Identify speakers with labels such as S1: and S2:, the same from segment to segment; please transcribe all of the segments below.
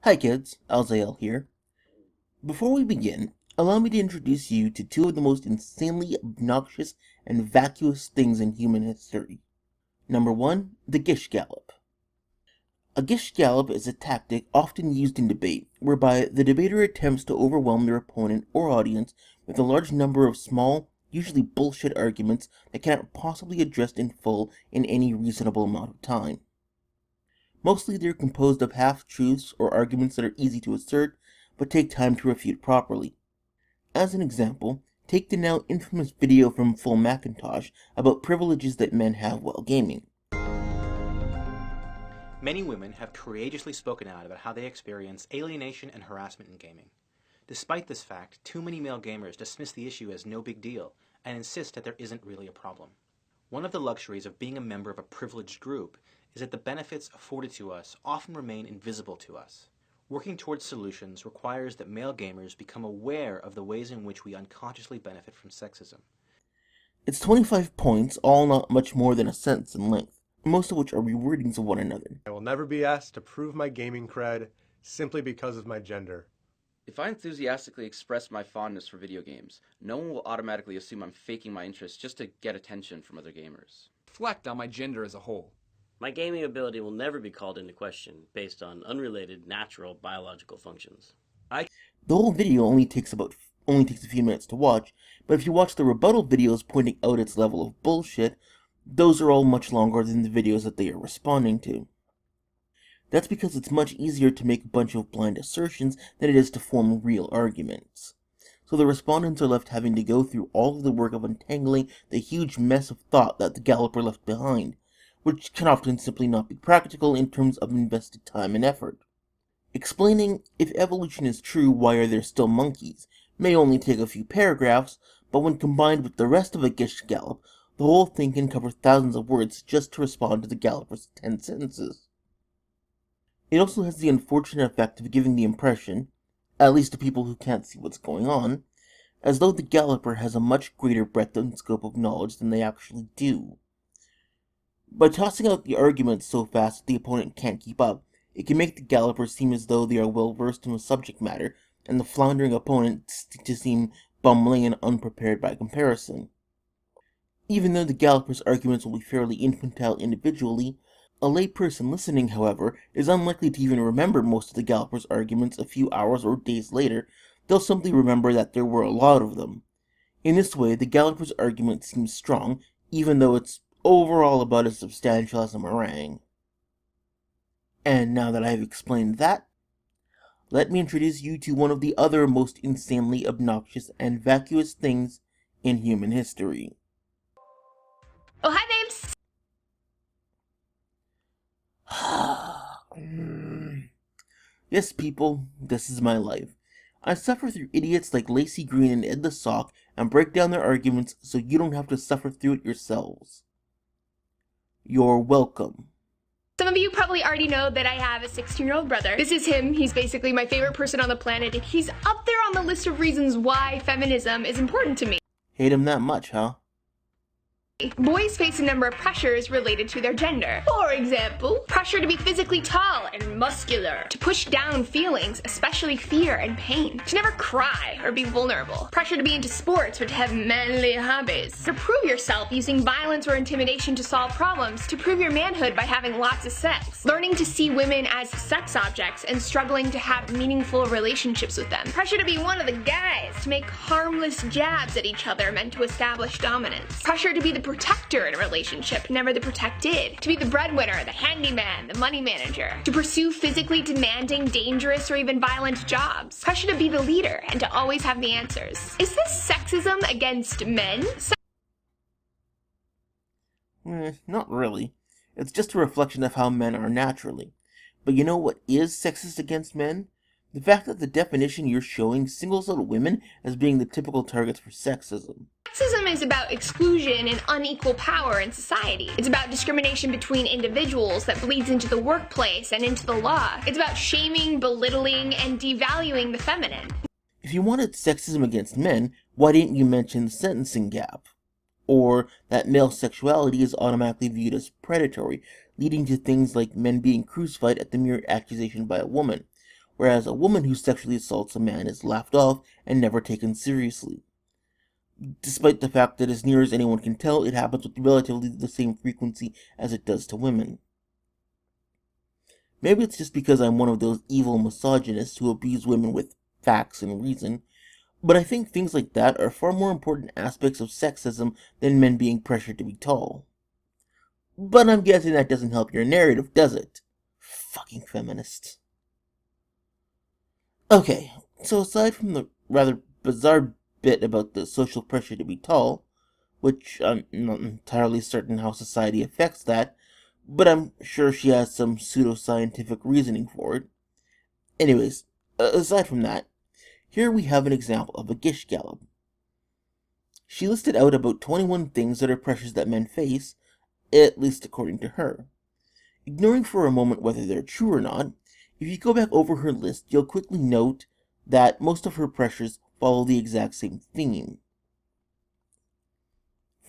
S1: Hi kids, Alzael here. Before we begin, allow me to introduce you to two of the most insanely obnoxious and vacuous things in human history. Number 1, the Gish Gallop. A Gish Gallop is a tactic often used in debate, whereby the debater attempts to overwhelm their opponent or audience with a large number of small, usually bullshit arguments that cannot possibly be addressed in full in any reasonable amount of time. Mostly they're composed of half-truths or arguments that are easy to assert, but take time to refute properly. As an example, take the now infamous video from Full Macintosh about privileges that men have while gaming.
S2: Many women have courageously spoken out about how they experience alienation and harassment in gaming. Despite this fact, too many male gamers dismiss the issue as no big deal and insist that there isn't really a problem. One of the luxuries of being a member of a privileged group is that the benefits afforded to us often remain invisible to us. Working towards solutions requires that male gamers become aware of the ways in which we unconsciously benefit from sexism.
S1: It's 25 points, all not much more than a sentence in length, most of which are rewordings of one another.
S3: I will never be asked to prove my gaming cred simply because of my gender.
S4: If I enthusiastically express my fondness for video games, no one will automatically assume I'm faking my interest just to get attention from other gamers.
S5: Reflect on my gender as a whole.
S6: My gaming ability will never be called into question based on unrelated natural biological functions.
S1: The whole video only takes a few minutes to watch, but if you watch the rebuttal videos pointing out its level of bullshit, those are all much longer than the videos that they are responding to. That's because it's much easier to make a bunch of blind assertions than it is to form real arguments. So the respondents are left having to go through all of the work of untangling the huge mess of thought that the galloper left behind, which can often simply not be practical in terms of invested time and effort. Explaining, if evolution is true, why are there still monkeys, may only take a few paragraphs, but when combined with the rest of a Gish Gallop, the whole thing can cover thousands of words just to respond to the galloper's 10 sentences. It also has the unfortunate effect of giving the impression, at least to people who can't see what's going on, as though the galloper has a much greater breadth and scope of knowledge than they actually do. By tossing out the arguments so fast that the opponent can't keep up, it can make the galloper seem as though they are well versed in the subject matter, and the floundering opponent to seem bumbling and unprepared by comparison. Even though the galloper's arguments will be fairly infantile individually, a layperson listening, however, is unlikely to even remember most of the galloper's arguments a few hours or days later. They'll simply remember that there were a lot of them. In this way, the galloper's argument seems strong, even though it's overall about as substantial as a meringue. And now that I have explained that, let me introduce you to one of the other most insanely obnoxious and vacuous things in human history.
S7: Oh, hi, babes!
S1: Yes, people, this is my life. I suffer through idiots like Lacey Green and Ed the Sock and break down their arguments so you don't have to suffer through it yourselves. You're welcome.
S7: Some of you probably already know that I have a 16-year-old brother. This is him. He's basically my favorite person on the planet, and he's up there on the list of reasons why feminism is important to me.
S1: Hate him that much, huh?
S7: Boys face a number of pressures related to their gender. For example, pressure to be physically tall and muscular, to push down feelings, especially fear and pain, to never cry or be vulnerable, pressure to be into sports or to have manly hobbies, to prove yourself using violence or intimidation to solve problems, to prove your manhood by having lots of sex, learning to see women as sex objects and struggling to have meaningful relationships with them, pressure to be one of the guys, to make harmless jabs at each other meant to establish dominance, pressure to be the protector in a relationship, never the protected, to be the breadwinner, the handyman, the money manager, to pursue physically demanding, dangerous, or even violent jobs, pressure to be the leader and to always have the answers. Is this sexism against men?
S1: Not really. It's just a reflection of how men are naturally. But you know what is sexist against men? The fact that the definition you're showing singles out women as being the typical targets for sexism.
S7: Sexism is about exclusion and unequal power in society. It's about discrimination between individuals that bleeds into the workplace and into the law. It's about shaming, belittling, and devaluing the feminine.
S1: If you wanted sexism against men, why didn't you mention the sentencing gap? Or that male sexuality is automatically viewed as predatory, leading to things like men being crucified at the mere accusation by a woman. whereas a woman who sexually assaults a man is laughed off and never taken seriously. Despite the fact that as near as anyone can tell, it happens with relatively the same frequency as it does to women. Maybe it's just because I'm one of those evil misogynists who abuse women with facts and reason, but I think things like that are far more important aspects of sexism than men being pressured to be tall. But I'm guessing that doesn't help your narrative, does it? Fucking feminists. Okay, so aside from the rather bizarre bit about the social pressure to be tall, which I'm not entirely certain how society affects that, but I'm sure she has some pseudoscientific reasoning for it. Anyways, aside from that, here we have an example of a Gish Gallop. She listed out about 21 things that are pressures that men face, at least according to her. Ignoring for a moment whether they're true or not, if you go back over her list, you'll quickly note that most of her pressures follow the exact same theme.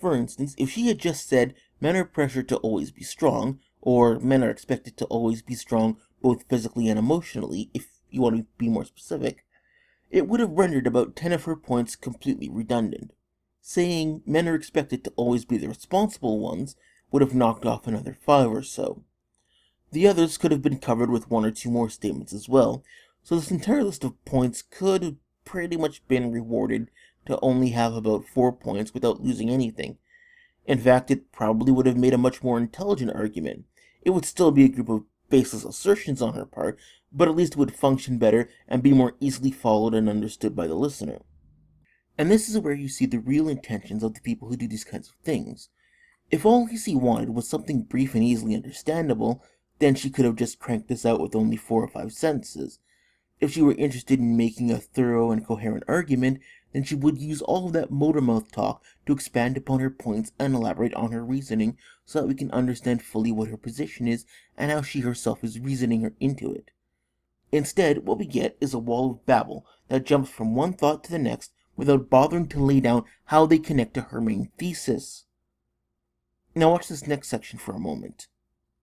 S1: For instance, if she had just said, men are pressured to always be strong, or men are expected to always be strong both physically and emotionally, if you want to be more specific, it would have rendered about 10 of her points completely redundant. Saying men are expected to always be the responsible ones would have knocked off another 5 or so. The others could have been covered with 1 or 2 more statements as well, so this entire list of points could have pretty much been rewarded to only have about 4 points without losing anything. In fact, it probably would have made a much more intelligent argument. It would still be a group of baseless assertions on her part, but at least it would function better and be more easily followed and understood by the listener. And this is where you see the real intentions of the people who do these kinds of things. If all Lacey wanted was something brief and easily understandable, then she could have just cranked this out with only 4 or 5 sentences. If she were interested in making a thorough and coherent argument, then she would use all of that motor-mouth talk to expand upon her points and elaborate on her reasoning so that we can understand fully what her position is and how she herself is reasoning her into it. Instead, what we get is a wall of babble that jumps from one thought to the next without bothering to lay down how they connect to her main thesis. Now watch this next section for a moment.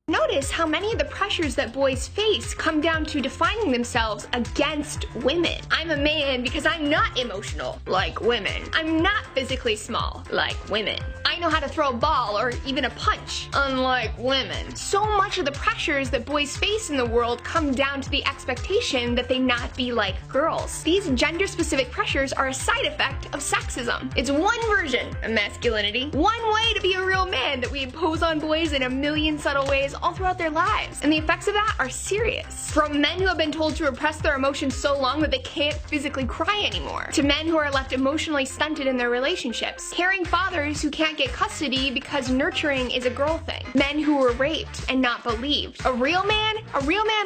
S7: Notice how many of the pressures that boys face come down to defining themselves against women. I'm a man because I'm not emotional, like women. I'm not physically small, like women. I know how to throw a ball or even a punch, unlike women. So much of the pressures that boys face in the world come down to the expectation that they not be like girls. These gender-specific pressures are a side effect of sexism. It's one version of masculinity, one way to be a real man that we impose on boys in a million subtle ways all throughout their lives, and the effects of that are serious. From men who have been told to repress their emotions so long that they can't physically cry anymore, to men who are left emotionally stunted in their relationships, caring fathers who can't get custody because nurturing is a girl thing, men who were raped and not believed. A real man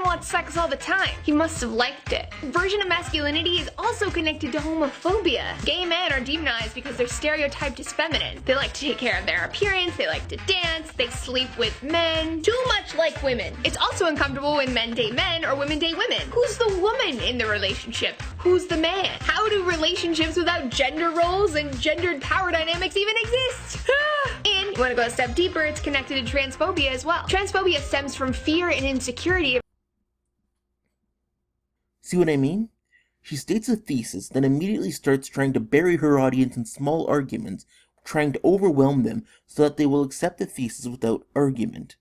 S7: wants sex all the time. He must have liked it. Version of masculinity is also connected to homophobia. Gay men are demonized because they're stereotyped as feminine. They like to take care of their appearance, they like to dance, they sleep with men, too much like women. It's also uncomfortable when men date men or women date women. Who's the woman in the relationship? Who's the man? How do relationships without gender roles and gendered power dynamics even exist? And you want to go a step deeper, it's connected to transphobia as well. Transphobia stems from fear and insecurity.
S1: See what I mean? She states a thesis, then immediately starts trying to bury her audience in small arguments, trying to overwhelm them so that they will accept the thesis without argument.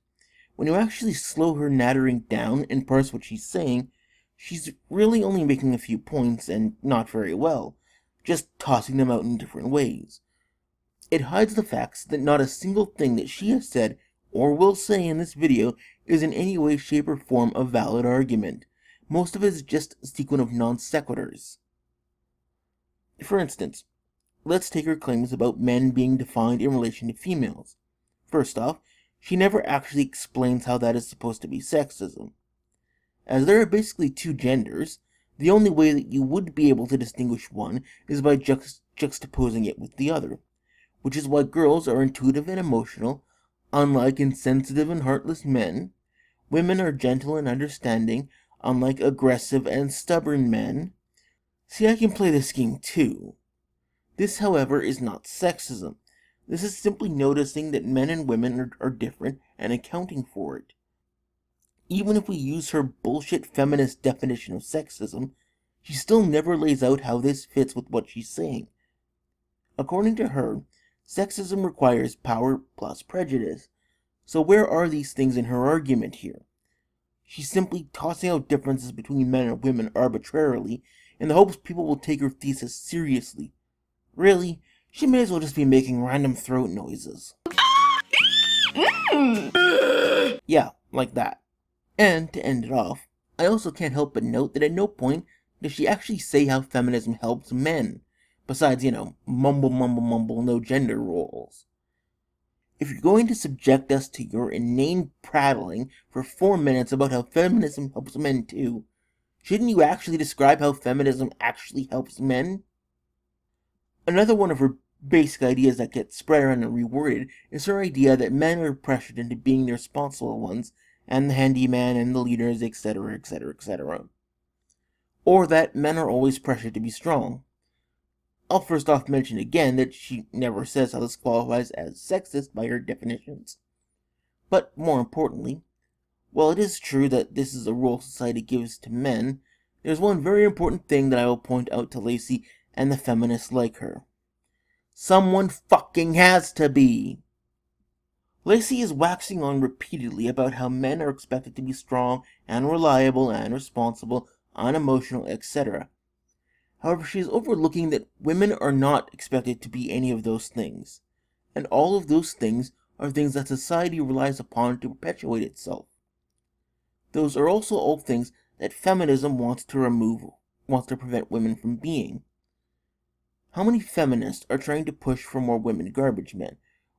S1: When you actually slow her nattering down and parse what she's saying, she's really only making a few points, and not very well, just tossing them out in different ways. It hides the facts that not a single thing that she has said or will say in this video is in any way, shape, or form a valid argument. Most of it is just a sequence of non sequiturs. For instance, let's take her claims about men being defined in relation to females. First off, she never actually explains how that is supposed to be sexism. As there are basically 2 genders, the only way that you would be able to distinguish one is by juxtaposing it with the other, which is why girls are intuitive and emotional, unlike insensitive and heartless men. Women are gentle and understanding, unlike aggressive and stubborn men. See, I can play this game too. This, however, is not sexism. This is simply noticing that men and women are different and accounting for it. Even if we use her bullshit feminist definition of sexism, she still never lays out how this fits with what she's saying. According to her, sexism requires power plus prejudice. So where are these things in her argument here? She's simply tossing out differences between men and women arbitrarily in the hopes people will take her thesis seriously. Really, she may as well just be making random throat noises. Yeah, like that. And to end it off, I also can't help but note that at no point does she actually say how feminism helps men, besides, mumble, no gender roles. If you're going to subject us to your inane prattling for 4 minutes about how feminism helps men too, shouldn't you actually describe how feminism actually helps men? Another one of her basic ideas that gets spread around and reworded is her idea that men are pressured into being the responsible ones, and the handyman and the leaders, etc., etc., etc. Or that men are always pressured to be strong. I'll first off mention again that she never says how this qualifies as sexist by her definitions. But more importantly, while it is true that this is a role society gives to men, there's one very important thing that I will point out to Lacey and the feminists like her. Someone fucking has to be! Lacey is waxing on repeatedly about how men are expected to be strong and reliable and responsible, unemotional, etc. However, she is overlooking that women are not expected to be any of those things, and all of those things are things that society relies upon to perpetuate itself. Those are also all things that feminism wants to prevent women from being. How many feminists are trying to push for more women garbage men?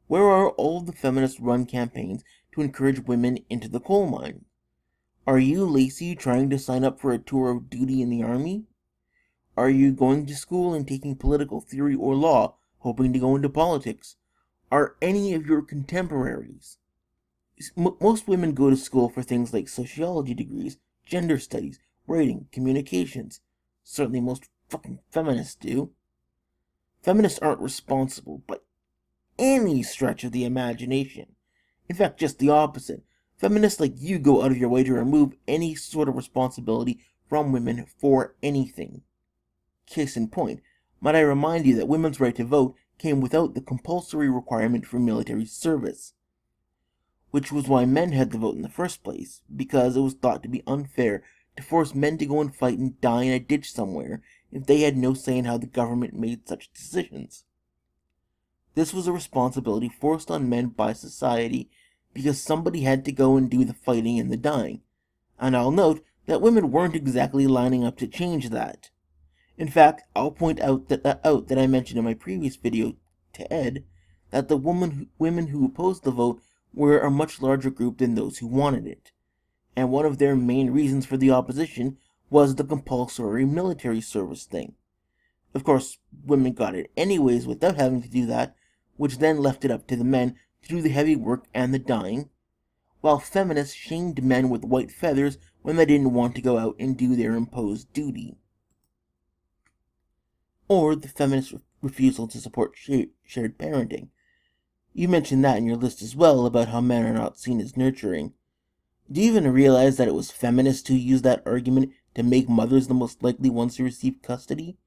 S1: Where are all of the feminist-run campaigns to encourage women into the coal mine? Are you, Lacey, trying to sign up for a tour of duty in the army? Are you going to school and taking political theory or law, hoping to go into politics? Are any of your contemporaries? Most women go to school for things like sociology degrees, gender studies, writing, communications. Certainly most fucking feminists do. Feminists aren't responsible by any stretch of the imagination. In fact, just the opposite. Feminists like you go out of your way to remove any sort of responsibility from women for anything. Case in point, might I remind you that women's right to vote came without the compulsory requirement for military service, which was why men had the vote in the first place, because it was thought to be unfair to force men to go and fight and die in a ditch somewhere if they had no say in how the government made such decisions. This was a responsibility forced on men by society because somebody had to go and do the fighting and the dying, and I'll note that women weren't exactly lining up to change that. In fact, I'll point out that I mentioned in my previous video to Ed that the women who opposed the vote were a much larger group than those who wanted it, and one of their main reasons for the opposition was the compulsory military service thing. Of course, women got it anyways without having to do that, which then left it up to the men to do the heavy work and the dying, while feminists shamed men with white feathers when they didn't want to go out and do their imposed duty. Or the feminist refusal to support shared parenting. You mentioned that in your list as well, about how men are not seen as nurturing. Do you even realize that it was feminists who used that argument to make mothers the most likely ones to receive custody?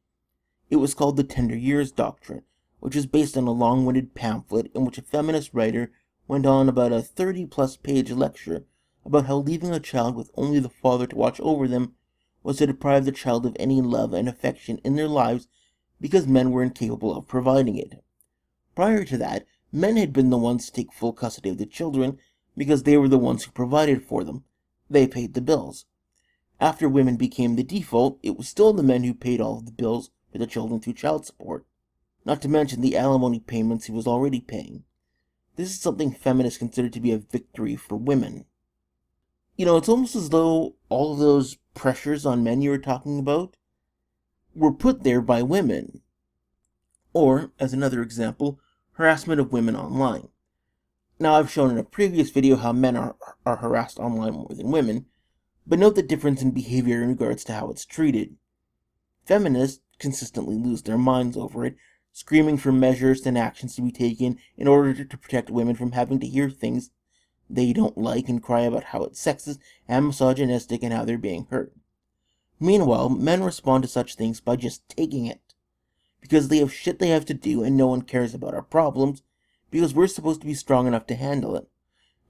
S1: It was called the Tender Years Doctrine, which is based on a long-winded pamphlet in which a feminist writer went on about a 30-plus page lecture about how leaving a child with only the father to watch over them was to deprive the child of any love and affection in their lives because men were incapable of providing it. Prior to that, men had been the ones to take full custody of the children because they were the ones who provided for them. They paid the bills. After women became the default, it was still the men who paid all of the bills for the children through child support, not to mention the alimony payments he was already paying. This is something feminists consider to be a victory for women. It's almost as though all of those pressures on men you were talking about were put there by women. Or, as another example, harassment of women online. Now, I've shown in a previous video how men are harassed online more than women, but note the difference in behavior in regards to how it's treated. Feminists consistently lose their minds over it, screaming for measures and actions to be taken in order to protect women from having to hear things they don't like and cry about how it's sexist and misogynistic and how they're being hurt. Meanwhile, men respond to such things by just taking it. Because they have shit they have to do and no one cares about our problems, because we're supposed to be strong enough to handle it.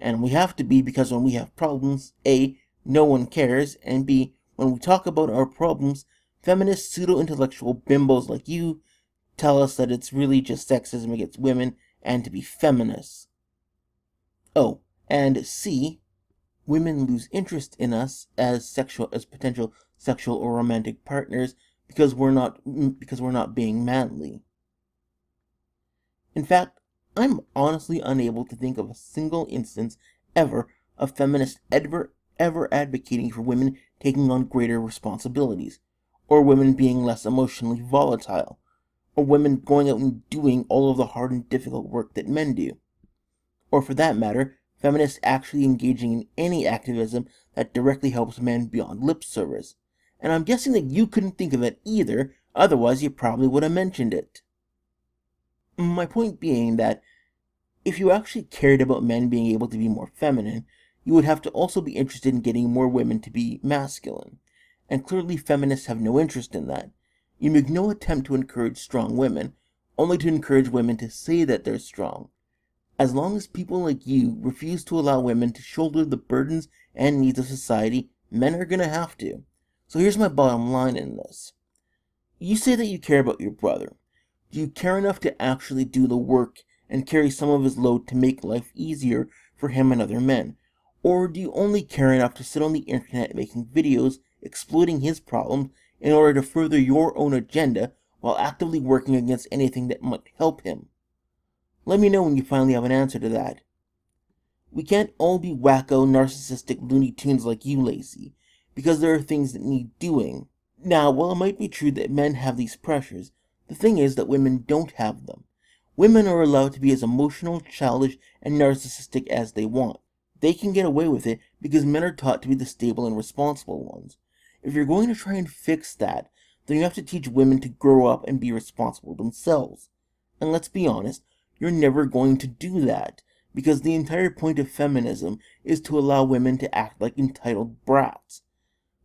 S1: And we have to be because when we have problems, A, no one cares, and B, when we talk about our problems, feminist pseudo-intellectual bimbos like you tell us that it's really just sexism against women and to be feminists. Oh, and C, women lose interest in us as potential sexual or romantic partners because we're not being manly. In fact, I'm honestly unable to think of a single instance ever of feminists ever advocating for women taking on greater responsibilities, or women being less emotionally volatile, or women going out and doing all of the hard and difficult work that men do. Or for that matter, feminists actually engaging in any activism that directly helps men beyond lip service. And I'm guessing that you couldn't think of it either, otherwise you probably would have mentioned it. My point being that if you actually cared about men being able to be more feminine, you would have to also be interested in getting more women to be masculine. And clearly feminists have no interest in that. You make no attempt to encourage strong women, only to encourage women to say that they're strong. As long as people like you refuse to allow women to shoulder the burdens and needs of society, men are gonna have to. So here's my bottom line in this. You say that you care about your brother. Do you care enough to actually do the work and carry some of his load to make life easier for him and other men? Or do you only care enough to sit on the internet making videos exploiting his problems in order to further your own agenda while actively working against anything that might help him? Let me know when you finally have an answer to that. We can't all be wacko, narcissistic Looney Tunes like you, Lacey, because there are things that need doing. Now, while it might be true that men have these pressures, the thing is that women don't have them. Women are allowed to be as emotional, childish, and narcissistic as they want. They can get away with it because men are taught to be the stable and responsible ones. If you're going to try and fix that, then you have to teach women to grow up and be responsible themselves. And let's be honest, you're never going to do that, because the entire point of feminism is to allow women to act like entitled brats.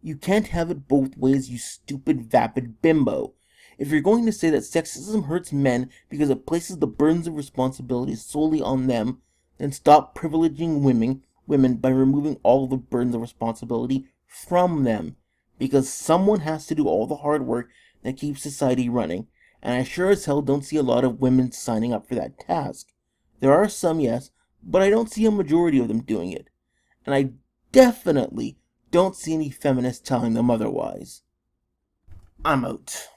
S1: You can't have it both ways, you stupid, vapid bimbo. If you're going to say that sexism hurts men because it places the burdens of responsibility solely on them, then stop privileging women by removing all the burdens of responsibility from them, because someone has to do all the hard work that keeps society running, and I sure as hell don't see a lot of women signing up for that task. There are some, yes, but I don't see a majority of them doing it, and I definitely don't see any feminists telling them otherwise. I'm out.